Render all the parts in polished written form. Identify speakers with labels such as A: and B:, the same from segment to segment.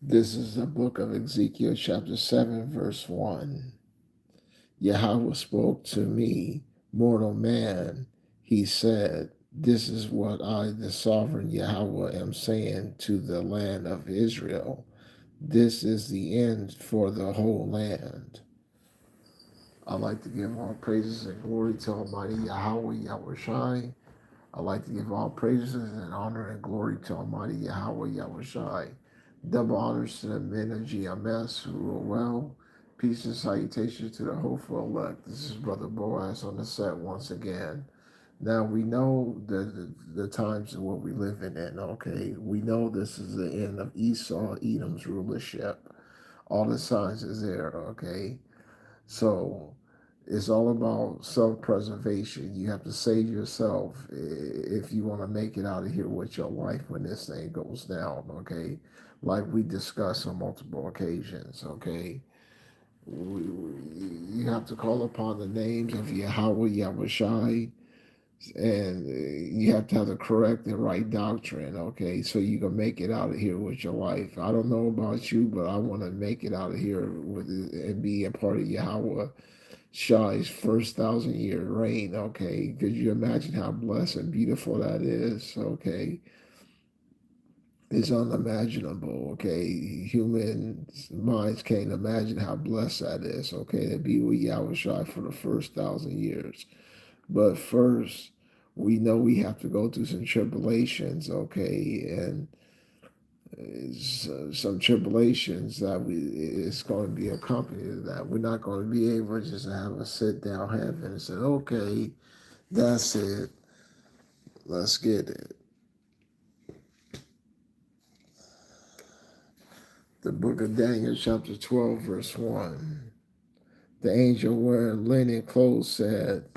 A: This is the book of Ezekiel, chapter 7, verse 1. Yahweh spoke to me, mortal man. He said, "This is what I, the sovereign Yahweh, am saying to the land of Israel. This is the end for the whole land." I like to give all praises and glory to Almighty Yahweh, Yahweh Shai. I like to give all praises and honor and glory to Almighty Yahweh, Yahweh Shai. Double honors to the men of GMS who rule well. Peace and salutations to the hopeful elect. This is Brother Boaz on the set once again. Now we know the times of what we live in, okay? We know this is the end of Esau, Edom's rulership. All the signs is there, okay? So it's all about self-preservation. You have to save yourself if you want to make it out of here with your life when this thing goes down, okay? Like we discussed on multiple occasions, okay? You have to call upon the names of Yahweh, Yahweh Shai, and you have to have the correct and right doctrine, okay? So you can make it out of here with your life. I don't know about you, but I want to make it out of here with and be a part of Yahweh Shai's first 1,000 year reign. Okay, could you imagine how blessed and beautiful that is? Okay, it's unimaginable. Okay, human minds can't imagine how blessed that is. Okay, to be with Yahweh Shai for the first 1,000 years. But first, we know we have to go through some tribulations. Okay, and some tribulations that we it's going to be accompanied with that. We're not going to be able to just have a sit down heaven and say, okay, that's it. Let's get it. The book of Daniel, chapter 12, verse 1. The angel wearing linen clothes said,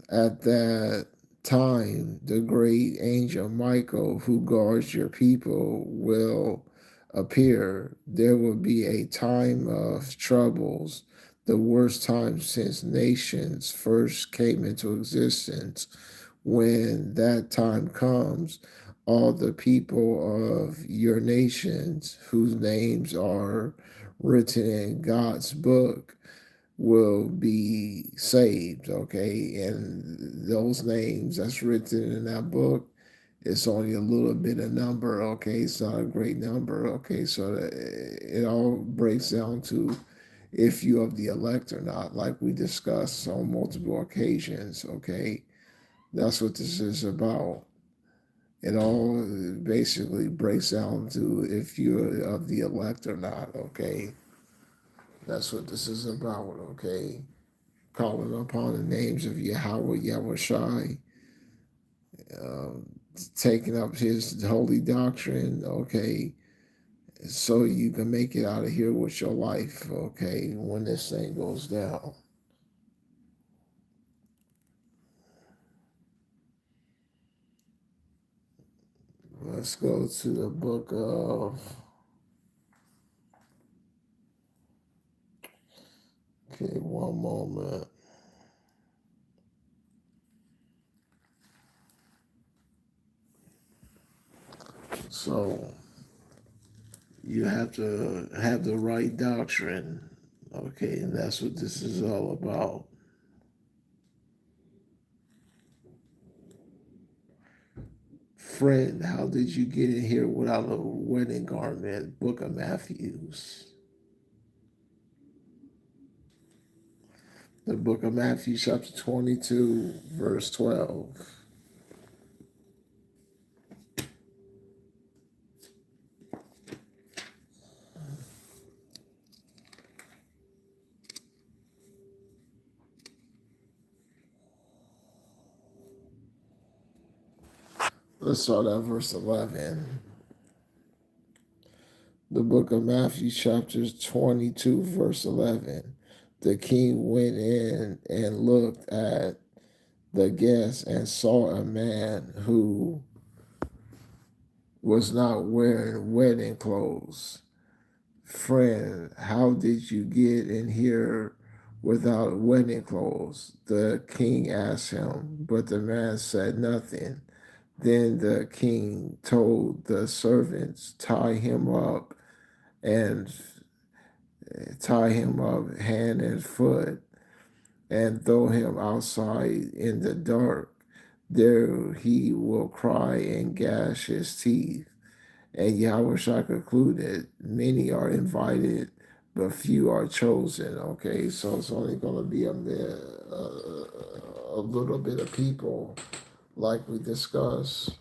A: "At that time, the great angel Michael, who guards your people, will appear. There will be a time of troubles, the worst time since nations first came into existence. When that time comes, all the people of your nations, whose names are written in God's book, will be saved." Okay, and those names that's written in that book, it's only a little bit of number. Okay, it's not a great number. Okay, so it all breaks down to if you of the elect or not, like we discussed on multiple occasions. Okay, that's what this is about. It all basically breaks down to if you're of the elect or not. Okay, that's what this is about. Okay, calling upon the names of Yahweh, Yahweh Shai, um, taking up his holy doctrine, okay, so you can make it out of here with your life, okay, when this thing goes down. Let's go to the book of, okay, one moment. So you have to have the right doctrine, okay, and that's what this is all about. Friend, how did you get in here without a wedding garment? Book of Matthews. The book of Matthew, chapter 22, verse 12. Let's start at verse 11. The book of Matthew, chapter 22, verse 11. The king went in and looked at the guests and saw a man who was not wearing wedding clothes. Friend, how did you get in here without wedding clothes? The king asked him, but the man said nothing. Then the king told the servants, and tie him up hand and foot and throw him outside in the dark. There he will cry and gash his teeth. And Yahushua concluded, many are invited, but few are chosen. Okay, so it's only going to be a little bit of people, like we discussed,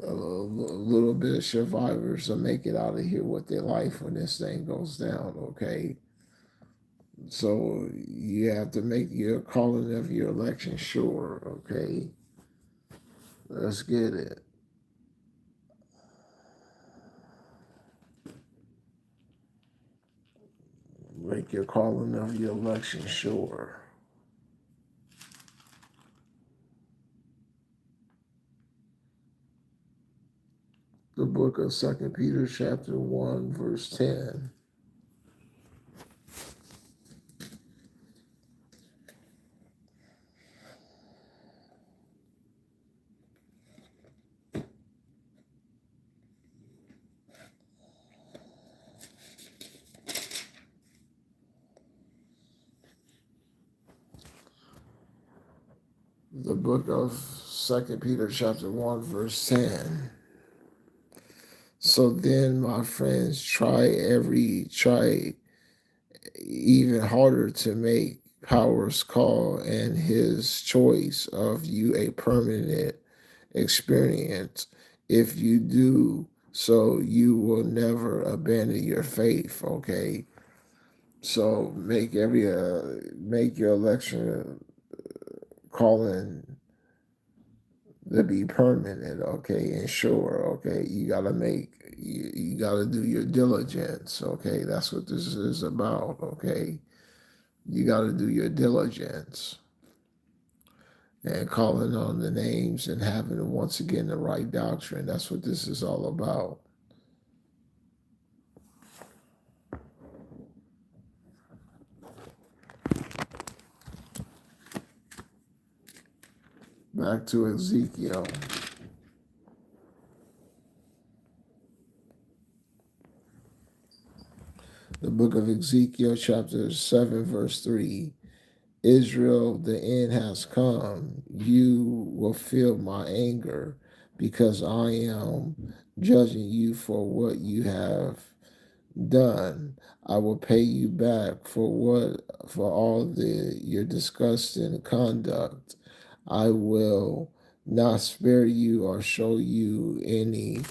A: a little bit of survivors to make it out of here with their life when this thing goes down. Okay, so you have to make your calling of your election sure. Okay, let's get it. Make your calling of your election sure. The book of 2 Peter chapter 1, verse 10. The book of 2 Peter chapter 1, verse 10. So then, my friends, try even harder to make Power's call and his choice of you a permanent experience. If you do so, you will never abandon your faith. Okay, so make your election calling to be permanent. Okay, and sure. Okay, you gotta do your diligence. Okay, that's what this is about. Okay, you gotta do your diligence and calling on the names and having once again the right doctrine. That's what this is all about. Back to Ezekiel. The book of Ezekiel, chapter 7, verse 3. Israel, the end has come. You will feel my anger because I am judging you for what you have done. I will pay you back for all your disgusting conduct. I will not spare you or show you any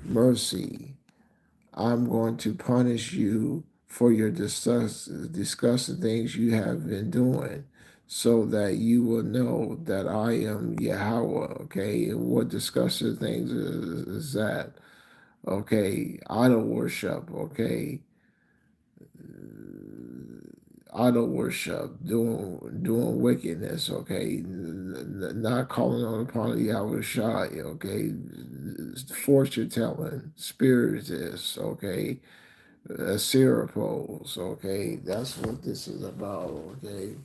A: mercy. I'm going to punish you for your disgusting things you have been doing, so that you will know that I am Yahweh. Okay, and what disgusting things is that? Okay, idol worship. Okay, idol worship, doing wickedness. Okay, not calling on upon Yahweh Shai. Okay, fortune telling, spiritists. Okay, Assyria poles. Okay, that's what this is about. Okay.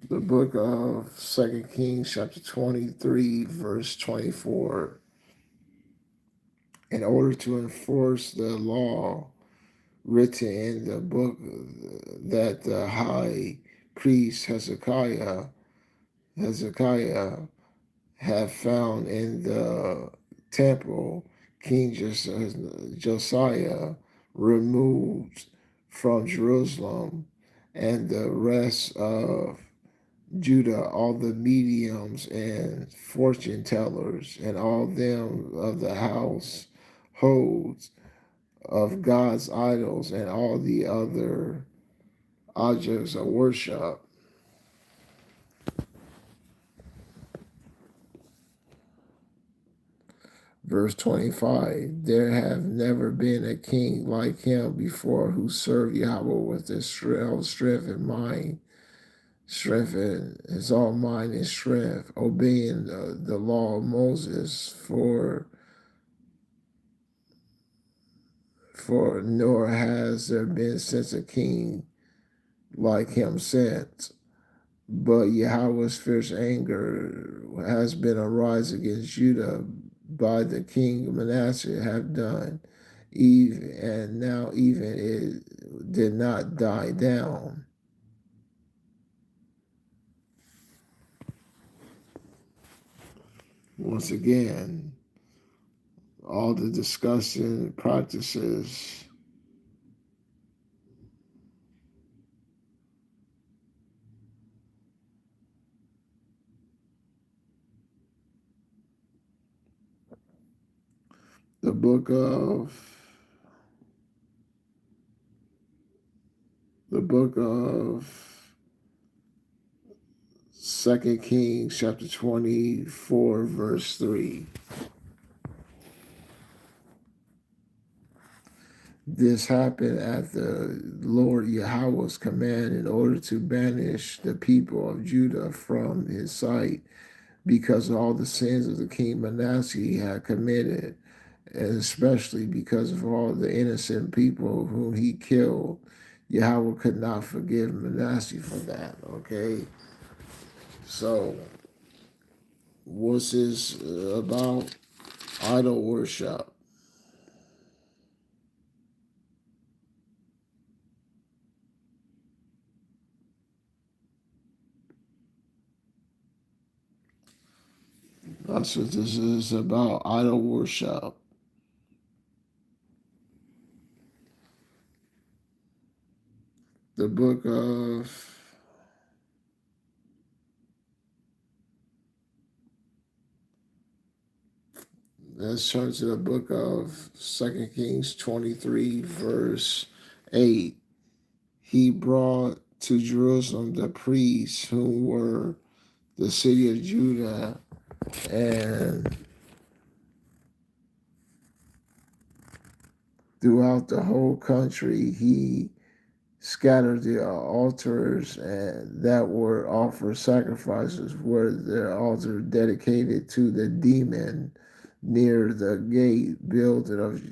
A: The book of 2 Kings, chapter 23, verse 24. In order to enforce the law written in the book that the high priest Hezekiah had found in the temple, King Josiah removed from Jerusalem and the rest of Judah all the mediums and fortune tellers, and all them of the households of God's idols, and all the other objects of worship. Verse 25, there have never been a king like him before, who served Yahweh with his strength and mind, strength and his all mind and strength, obeying the law of Moses, for nor has there been since a king like him since. But Yahweh's fierce anger has been arise against Judah by the king Manasseh have done, and now even it did not die down. Once again, all the disgusting practices the book of 2 Kings chapter 24 verse 3. This happened at the Lord Yahweh's command, in order to banish the people of Judah from his sight, because of all the sins of the king Manasseh had committed, and especially because of all the innocent people whom he killed. Yahweh could not forgive Manasseh for that. Okay, so what's this about? Idol worship. That's what this is about, idol worship. The book of Let's turn to the book of 2 Kings 23, verse 8. He brought to Jerusalem the priests who were the city of Judah, and throughout the whole country he scattered the altars and that were offered sacrifices, were their altar dedicated to the demon near the gate building of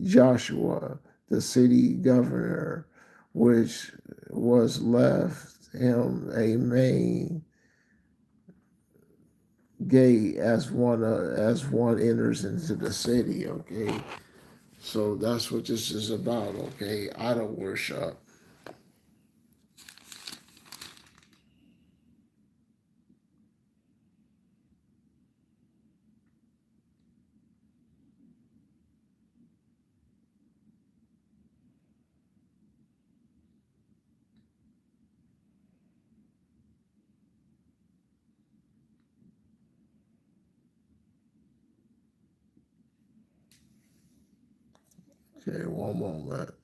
A: Joshua, the city governor, which was left him a main gate as one enters into the city. Okay, so that's what this is about. Okay, idol worship. Okay, one moment.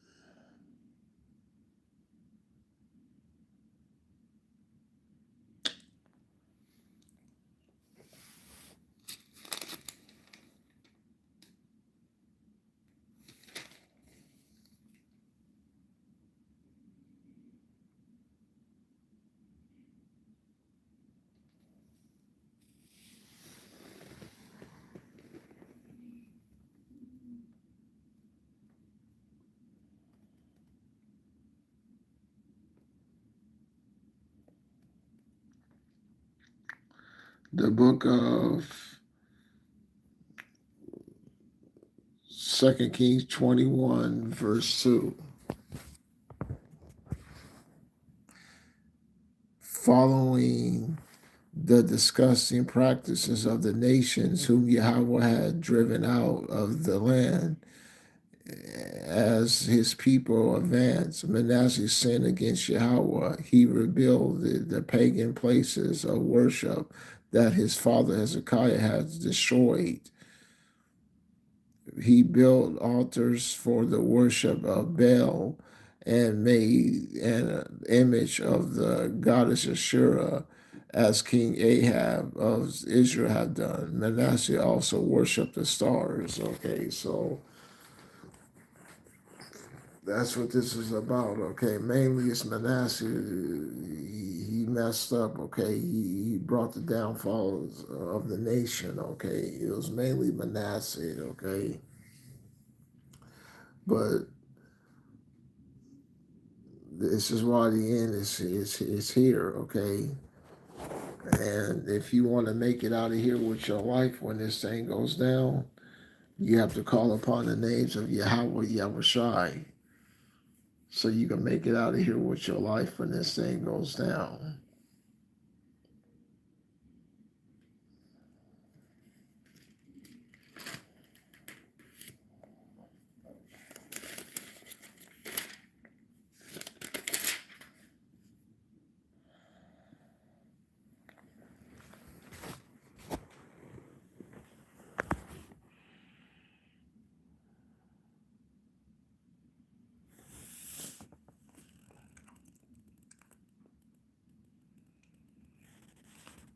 A: The book of 2 Kings 21, verse 2. Following the disgusting practices of the nations whom Yahweh had driven out of the land, as his people advanced, Manasseh sinned against Yahweh. He rebuilt the pagan places of worship that his father Hezekiah had destroyed. He built altars for the worship of Baal and made an image of the goddess Ashura, as King Ahab of Israel had done. Manasseh also worshiped the stars. Okay, so that's what this is about. Okay, mainly it's Manasseh. He messed up. Okay, he brought the downfall of the nation. Okay, it was mainly Manasseh. Okay, but this is why the end is here. Okay, and if you want to make it out of here with your life when this thing goes down, you have to call upon the names of Yahweh Yahushai, so you can make it out of here with your life when this thing goes down.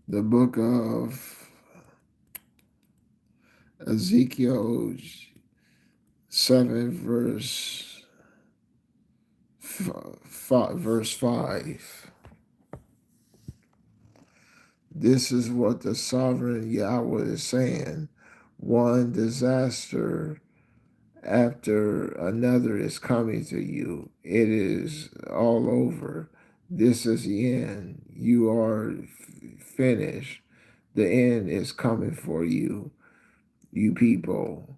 A: The book of Ezekiel 7, verse 5. This is what the sovereign Yahweh is saying. One disaster after another is coming to you. It is all over. This is the end. You are finished. The end is coming for you, you people.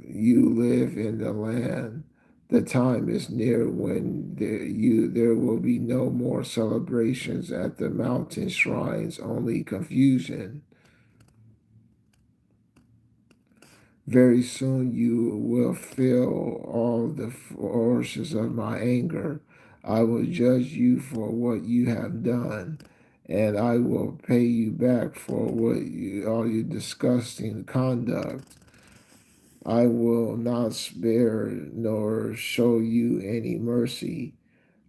A: You live in the land. The time is near when there will be no more celebrations at the mountain shrines, only confusion. Very soon you will feel all the forces of my anger. I will judge you for what you have done, and I will pay you back for all your disgusting conduct. I will not spare nor show you any mercy.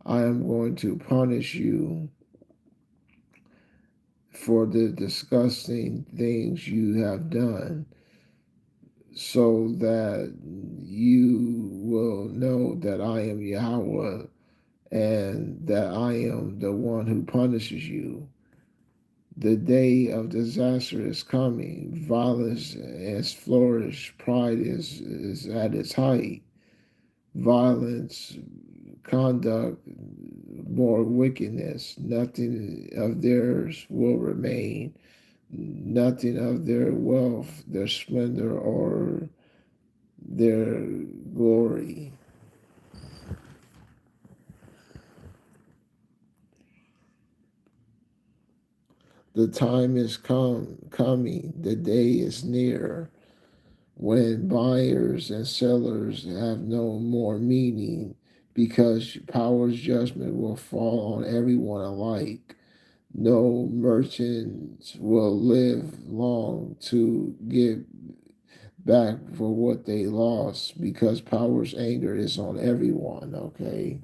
A: I am going to punish you for the disgusting things you have done, so that you will know that I am Yahweh and that I am the one who punishes you. The day of disaster is coming. Violence has flourished. Pride is at its height. Violence, conduct, more wickedness. Nothing of theirs will remain. Nothing of their wealth, their splendor, or their glory. The time is coming, the day is near, when buyers and sellers have no more meaning, because power's judgment will fall on everyone alike. No merchants will live long to get back for what they lost, because power's anger is on everyone. Okay,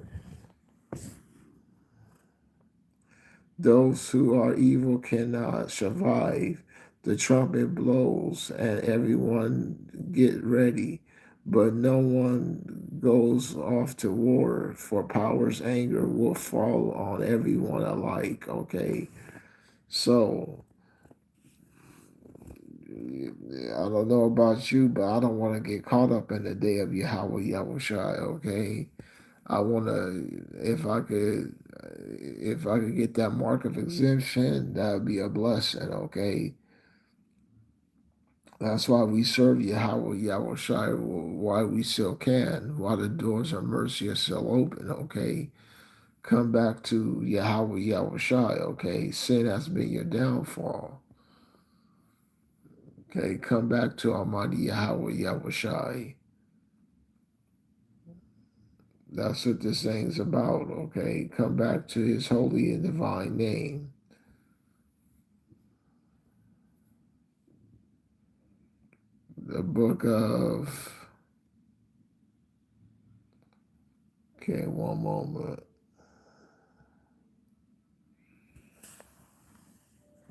A: those who are evil cannot survive. The trumpet blows and everyone get ready, but no one goes off to war, for power's anger will fall on everyone alike. Okay, so I don't know about you, but I don't want to get caught up in the day of Yahweh Yahushai. Okay, I want to, if I could get that mark of exemption, that would be a blessing. Okay, that's why we serve Yahweh Yahushai. Why we still can, while the doors of mercy are still open. Okay, come back to Yahweh Yahushai. Okay, sin has been your downfall. Okay, come back to Almighty Yahweh Yahushai. That's what this thing's about, okay? Come back to his holy and divine name. The book of, okay, one moment.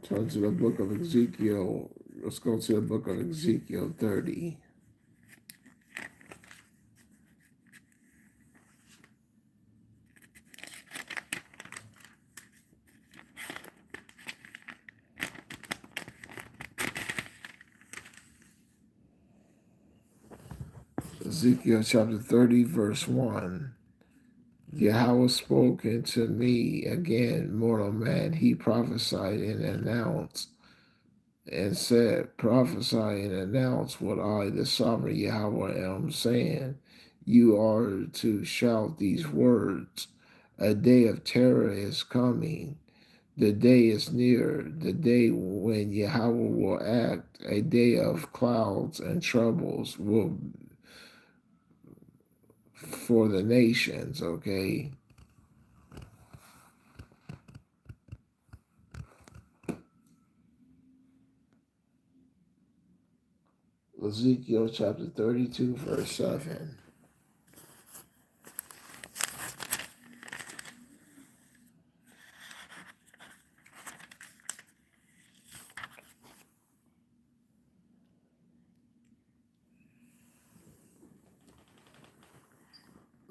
A: Turn to the book of Ezekiel. Let's go to the book of Ezekiel 30. Ezekiel chapter 30, verse 1. Yahweh spoke unto me again, mortal man. He prophesied and announced and said, prophesy and announce what I, the sovereign Yahweh, am saying. You are to shout these words. A day of terror is coming. The day is near, the day when Yahweh will act. A day of clouds and troubles will for the nations, okay? Ezekiel chapter 32, verse 7.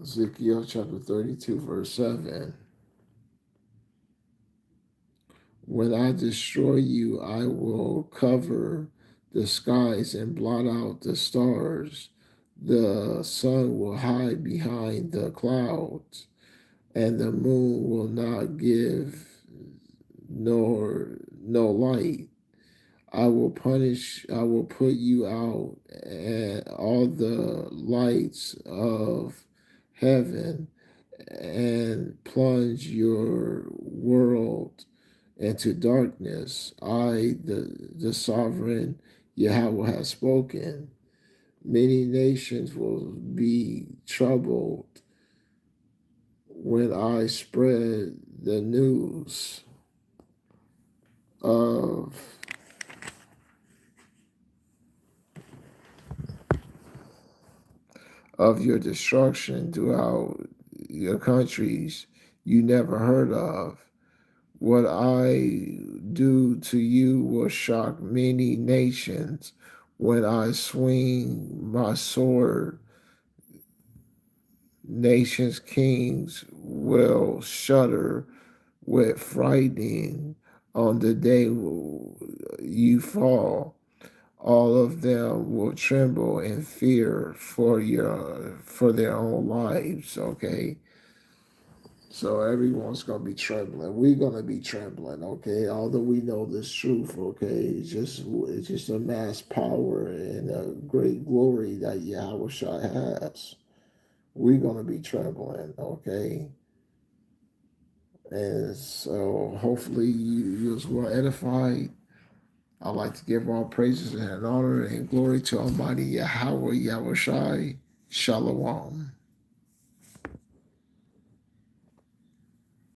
A: Ezekiel chapter 32, verse 7. When I destroy you, I will cover the skies and blot out the stars. The sun will hide behind the clouds, and the moon will not give nor no light. I will put you out, and all the lights of heaven, and plunge your world into darkness. I, the sovereign Yahweh, has spoken. Many nations will be troubled when I spread the news of your destruction throughout your countries you never heard of. What I do to you will shock many nations. When I swing my sword, nations' kings will shudder with frightening on the day you fall. All of them will tremble in fear for their own lives, okay? So everyone's gonna be trembling. We're gonna be trembling, okay? Although we know this truth, okay? It's just a mass power and a great glory that Yahweh has. We're gonna be trembling, okay? And so hopefully you was well edified. I'd like to give all praises and honor and glory to Almighty Yahweh Yahushai. Shalom.